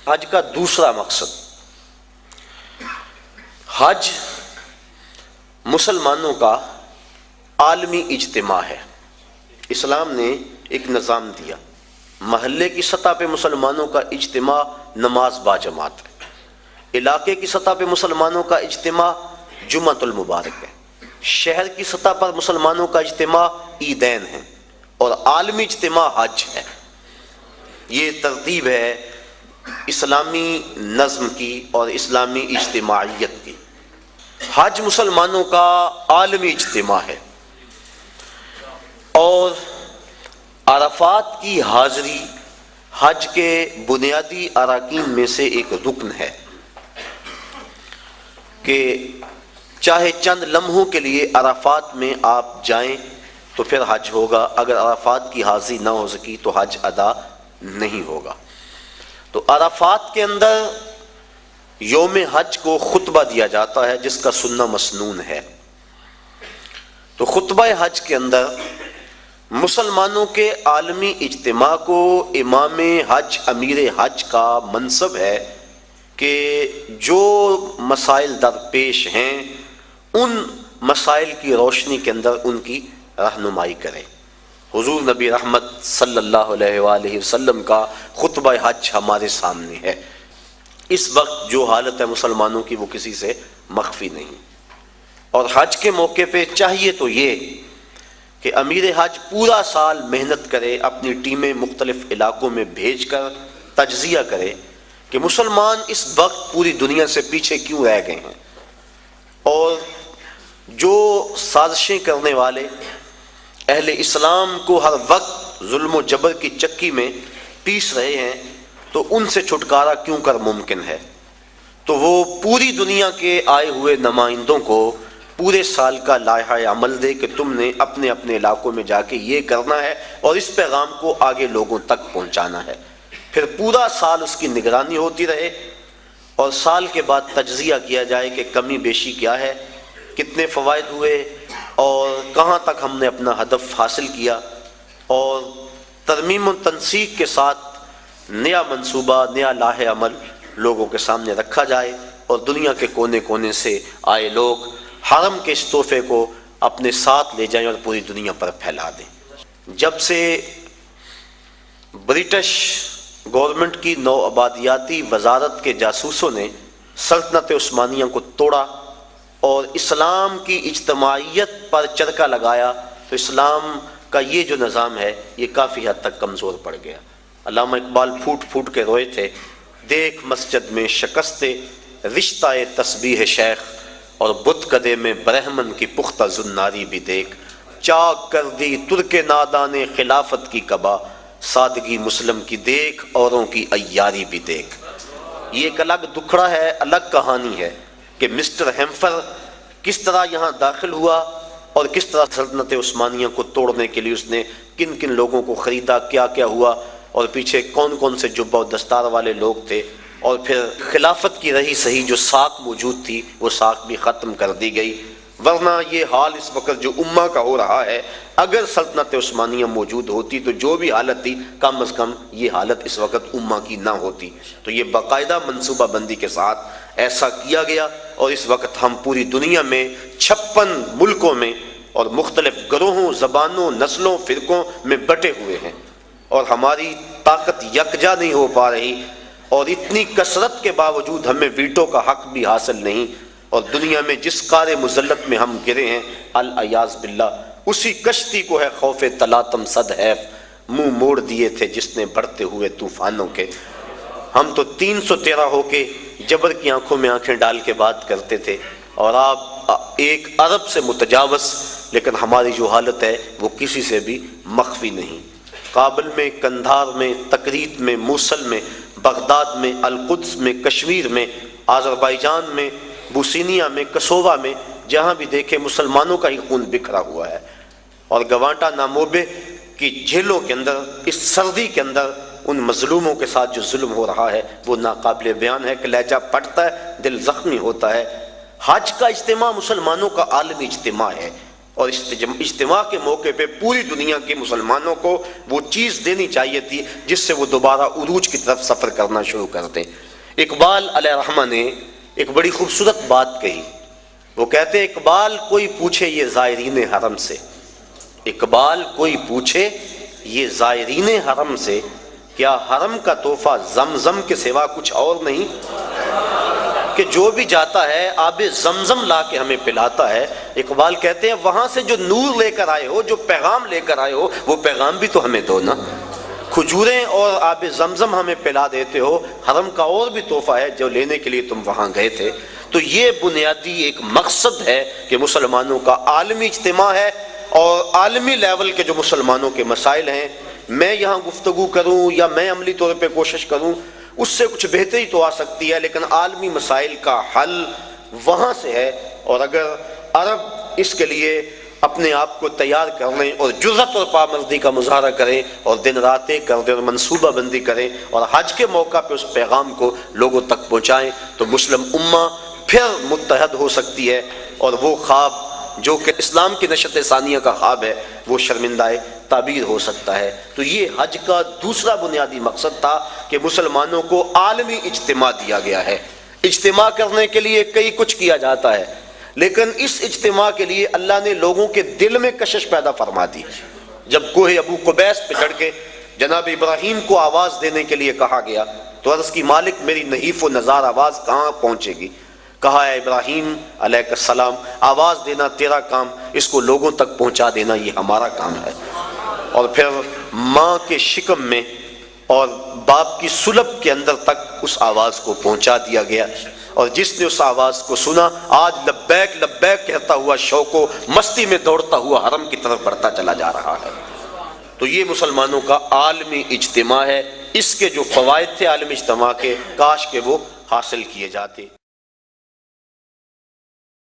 حج کا دوسرا مقصد، حج مسلمانوں کا عالمی اجتماع ہے۔ اسلام نے ایک نظام دیا، محلے کی سطح پہ مسلمانوں کا اجتماع نماز باجماعت ہے، علاقے کی سطح پہ مسلمانوں کا اجتماع جمعۃ المبارک ہے، شہر کی سطح پر مسلمانوں کا اجتماع عیدین ہے، اور عالمی اجتماع حج ہے۔ یہ ترتیب ہے اسلامی نظم کی اور اسلامی اجتماعیت کی۔ حج مسلمانوں کا عالمی اجتماع ہے، اور عرفات کی حاضری حج کے بنیادی اراکین میں سے ایک رکن ہے کہ چاہے چند لمحوں کے لیے عرفات میں آپ جائیں تو پھر حج ہوگا، اگر عرفات کی حاضری نہ ہو سکی تو حج ادا نہیں ہوگا۔ تو عرفات کے اندر یوم حج کو خطبہ دیا جاتا ہے جس کا سننا مسنون ہے۔ تو خطبہ حج کے اندر مسلمانوں کے عالمی اجتماع کو امام حج امیر حج کا منصب ہے کہ جو مسائل درپیش ہیں ان مسائل کی روشنی کے اندر ان کی رہنمائی کرے۔ حضور نبی رحمت صلی اللہ علیہ وآلہ وسلم کا خطبہ حج ہمارے سامنے ہے۔ اس وقت جو حالت ہے مسلمانوں کی وہ کسی سے مخفی نہیں، اور حج کے موقع پہ چاہیے تو یہ کہ امیر حج پورا سال محنت کرے، اپنی ٹیمیں مختلف علاقوں میں بھیج کر تجزیہ کرے کہ مسلمان اس وقت پوری دنیا سے پیچھے کیوں رہ گئے ہیں، اور جو سازشیں کرنے والے اہل اسلام کو ہر وقت ظلم و جبر کی چکی میں پیس رہے ہیں تو ان سے چھٹکارا کیوں کر ممکن ہے۔ تو وہ پوری دنیا کے آئے ہوئے نمائندوں کو پورے سال کا لائحہ عمل دے کہ تم نے اپنے اپنے علاقوں میں جا کے یہ کرنا ہے اور اس پیغام کو آگے لوگوں تک پہنچانا ہے۔ پھر پورا سال اس کی نگرانی ہوتی رہے، اور سال کے بعد تجزیہ کیا جائے کہ کمی بیشی کیا ہے، کتنے فوائد ہوئے، اور کہاں تک ہم نے اپنا ہدف حاصل کیا، اور ترمیم و تنسیق کے ساتھ نیا منصوبہ، نیا لائحہ عمل لوگوں کے سامنے رکھا جائے، اور دنیا کے کونے کونے سے آئے لوگ حرم کے اس تحفے کو اپنے ساتھ لے جائیں اور پوری دنیا پر پھیلا دیں۔ جب سے برٹش گورنمنٹ کی نوآبادیاتی وزارت کے جاسوسوں نے سلطنت عثمانیہ کو توڑا اور اسلام کی اجتماعیت پر چرکا لگایا، تو اسلام کا یہ جو نظام ہے یہ کافی حد تک کمزور پڑ گیا۔ علامہ اقبال پھوٹ پھوٹ کے روئے تھے، دیکھ مسجد میں شکست رشتہ تسبیح شیخ، اور بت کدے میں برہمن کی پختہ زناری بھی دیکھ، چاک کر دی ترک نادان خلافت کی قبا، سادگی مسلم کی دیکھ اوروں کی عیاری بھی دیکھ۔ یہ ایک الگ دکھڑا ہے، الگ کہانی ہے کہ مسٹر ہیمفر کس طرح یہاں داخل ہوا اور کس طرح سلطنت عثمانیہ کو توڑنے کے لیے اس نے کن کن لوگوں کو خریدا، کیا کیا ہوا، اور پیچھے کون کون سے جبہ و دستار والے لوگ تھے، اور پھر خلافت کی رہی صحیح جو ساکھ موجود تھی وہ ساکھ بھی ختم کر دی گئی۔ ورنہ یہ حال اس وقت جو امہ کا ہو رہا ہے، اگر سلطنت عثمانیہ موجود ہوتی تو جو بھی حالت تھی کم از کم یہ حالت اس وقت امہ کی نہ ہوتی۔ تو یہ باقاعدہ منصوبہ بندی کے ساتھ ایسا کیا گیا، اور اس وقت ہم پوری دنیا میں 56 ملکوں میں اور مختلف گروہوں، زبانوں، نسلوں، فرقوں میں بٹے ہوئے ہیں، اور ہماری طاقت یکجا نہیں ہو پا رہی، اور اتنی کثرت کے باوجود ہمیں ویٹو کا حق بھی حاصل نہیں، اور دنیا میں جس قار مذلت میں ہم گرے ہیں العیاذ باللہ، اسی کشتی کو ہے خوف تلاطم صد حیف منہ موڑ دیے تھے جس نے بڑھتے ہوئے طوفانوں کے۔ ہم تو 313 ہو کے جبر کی آنکھوں میں آنکھیں ڈال کے بات کرتے تھے، اور آپ 1 ارب سے متجاوز، لیکن ہماری جو حالت ہے وہ کسی سے بھی مخفی نہیں۔ کابل میں، کندھار میں، تکریت میں، موصل میں، بغداد میں، القدس میں، کشمیر میں، آذربائیجان میں، بوسینیا میں، کسووا میں، جہاں بھی دیکھے مسلمانوں کا ہی خون بکھرا ہوا ہے، اور گوانٹا ناموبے کی جھیلوں کے اندر اس سردی کے اندر ان مظلوموں کے ساتھ جو ظلم ہو رہا ہے وہ ناقابل بیان ہے کہ لہجہ پھٹتا ہے، دل زخمی ہوتا ہے۔ حج کا اجتماع مسلمانوں کا عالمی اجتماع ہے، اور اجتماع کے موقع پہ پوری دنیا کے مسلمانوں کو وہ چیز دینی چاہیے تھی جس سے وہ دوبارہ عروج کی طرف سفر کرنا شروع کر دیں۔ اقبال علیہ رحمہ نے ایک بڑی خوبصورت بات کہی، وہ کہتے ہیں اقبال کوئی پوچھے یہ زائرین حرم سے، اقبال کوئی پوچھے یہ زائرین حرم سے، کیا حرم کا تحفہ زمزم کے سوا کچھ اور نہیں؟ کہ جو بھی جاتا ہے آب زمزم لا کے ہمیں پلاتا ہے۔ اقبال کہتے ہیں وہاں سے جو نور لے کر آئے ہو، جو پیغام لے کر آئے ہو، وہ پیغام بھی تو ہمیں دو نا۔ کھجوریں اور آب زمزم ہمیں پلا دیتے ہو، حرم کا اور بھی تحفہ ہے جو لینے کے لیے تم وہاں گئے تھے۔ تو یہ بنیادی ایک مقصد ہے کہ مسلمانوں کا عالمی اجتماع ہے، اور عالمی لیول کے جو مسلمانوں کے مسائل ہیں، میں یہاں گفتگو کروں یا میں عملی طور پہ کوشش کروں، اس سے کچھ بہتری تو آ سکتی ہے، لیکن عالمی مسائل کا حل وہاں سے ہے۔ اور اگر عرب اس کے لیے اپنے آپ کو تیار کر لیں اور جرأت اور پامردی کا مظاہرہ کریں اور دن رات ایک کر دیں اور منصوبہ بندی کریں اور حج کے موقع پہ اس پیغام کو لوگوں تک پہنچائیں، تو مسلم امہ پھر متحد ہو سکتی ہے، اور وہ خواب جو کہ اسلام کی نشت ثانیہ کا خواب ہے وہ شرمندہ تعبیر ہو سکتا ہے۔ تو یہ حج کا دوسرا بنیادی مقصد تھا کہ مسلمانوں کو عالمی اجتماع دیا گیا ہے۔ اجتماع کرنے کے لیے کئی کچھ کیا جاتا ہے، لیکن اس اجتماع کے لیے اللہ نے لوگوں کے دل میں کشش پیدا فرما دی۔ جب کوہ ابو قبیس پہ چڑھ کے جناب ابراہیم کو آواز دینے کے لیے کہا گیا تو عرض کی مالک میری نحیف و نزار آواز کہاں پہنچے گی؟ کہا ہے ابراہیم علیہ السلام آواز دینا تیرا کام، اس کو لوگوں تک پہنچا دینا یہ ہمارا کام ہے۔ اور پھر ماں کے شکم میں اور باپ کی سلب کے اندر تک اس آواز کو پہنچا دیا گیا، اور جس نے اس آواز کو سنا آج لبیک لبیک کہتا ہوا شوق و مستی میں دوڑتا ہوا حرم کی طرف بڑھتا چلا جا رہا ہے۔ تو یہ مسلمانوں کا عالمی اجتماع ہے، اس کے جو فوائد تھے عالمی اجتماع کے کاش کہ وہ حاصل کیے جاتے۔